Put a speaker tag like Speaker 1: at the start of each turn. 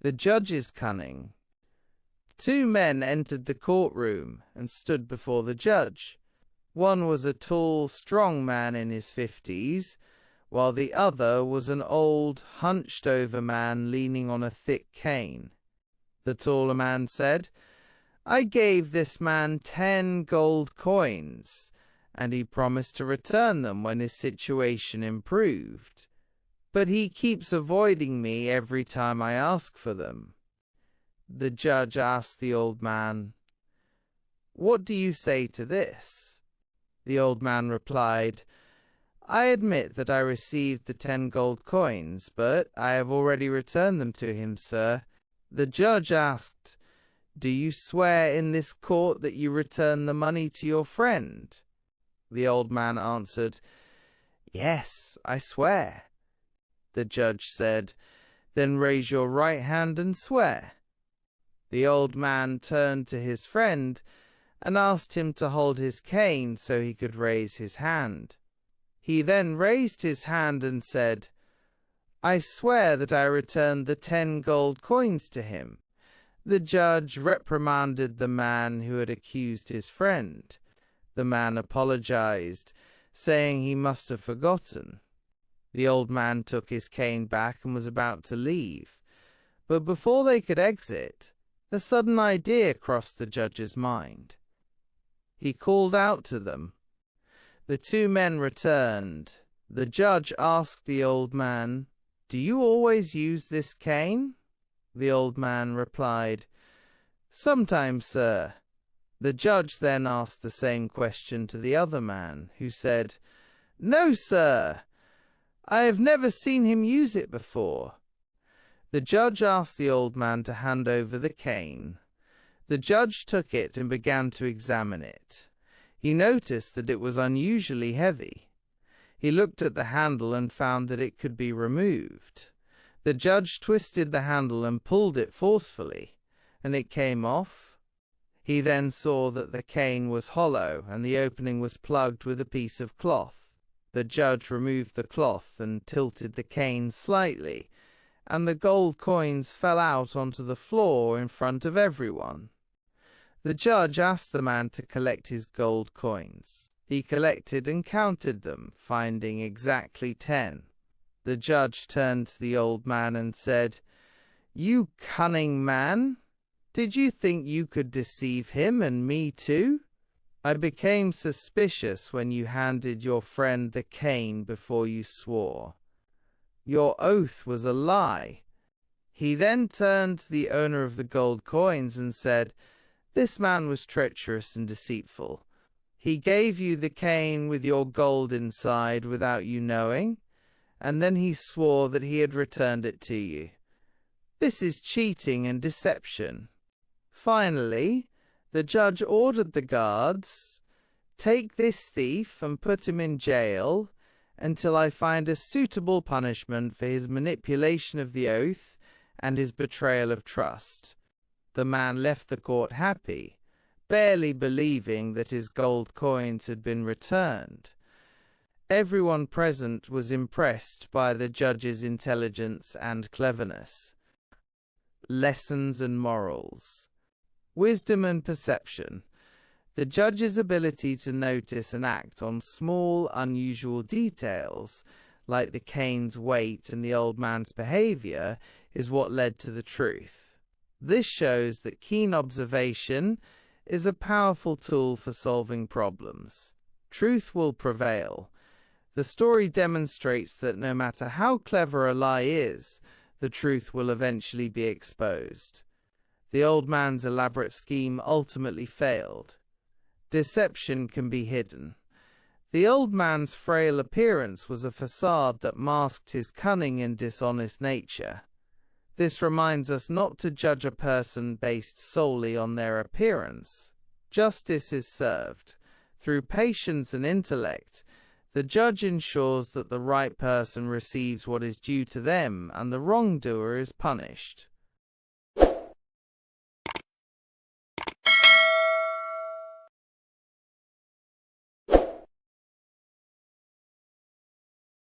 Speaker 1: The judge's cunning. Two men entered the courtroom and stood before the judge. One was a tall, strong man in his 50s, while the other was an old, hunched-over man leaning on a thick cane. The taller man said, "I gave this man 10 gold coins, and he promised to return them when his situation improved. But he keeps avoiding me every time I ask for them." The judge asked the old man, "What do you say to this?" The old man replied, "I admit that I received the 10 gold coins, but I have already returned them to him, sir." The judge asked, "Do you swear in this court that you return the money to your friend?" The old man answered, "Yes, I swear." The judge said, "Then raise your right hand and swear." The old man turned to his friend and asked him to hold his cane so he could raise his hand. He then raised his hand and said, "I swear that I returned the 10 gold coins to him." The judge reprimanded the man who had accused his friend. The man apologized, saying he must have forgotten. The old man took his cane back and was about to leave, but before they could exit, a sudden idea crossed the judge's mind. He called out to them. The two men returned. The judge asked the old man, "Do you always use this cane?" The old man replied, "Sometimes, sir." The judge then asked the same question to the other man, who said, "No, sir. I have never seen him use it before." The judge asked the old man to hand over the cane. The judge took it and began to examine it. He noticed that it was unusually heavy. He looked at the handle and found that it could be removed. The judge twisted the handle and pulled it forcefully, and it came off. He then saw that the cane was hollow and the opening was plugged with a piece of cloth. The judge removed the cloth and tilted the cane slightly, and the gold coins fell out onto the floor in front of everyone. The judge asked the man to collect his gold coins. He collected and counted them, finding exactly 10. The judge turned to the old man and said, "You cunning man! Did you think you could deceive him and me too? I became suspicious when you handed your friend the cane before you swore. Your oath was a lie." He then turned to the owner of the gold coins and said, "This man was treacherous and deceitful. He gave you the cane with your gold inside without you knowing, and then he swore that he had returned it to you. This is cheating and deception." Finally, the judge ordered the guards, "Take this thief and put him in jail until I find a suitable punishment for his manipulation of the oath and his betrayal of trust." The man left the court happy, barely believing that his gold coins had been returned. Everyone present was impressed by the judge's intelligence and cleverness. Lessons and morals. Wisdom and perception. The judge's ability to notice and act on small, unusual details, like the cane's weight and the old man's behavior, is what led to the truth. This shows that keen observation is a powerful tool for solving problems. Truth will prevail. The story demonstrates that no matter how clever a lie is, the truth will eventually be exposed. The old man's elaborate scheme ultimately failed. Deception can be hidden. The old man's frail appearance was a facade that masked his cunning and dishonest nature. This reminds us not to judge a person based solely on their appearance. Justice is served. Through patience and intellect, the judge ensures that the right person receives what is due to them and the wrongdoer is punished.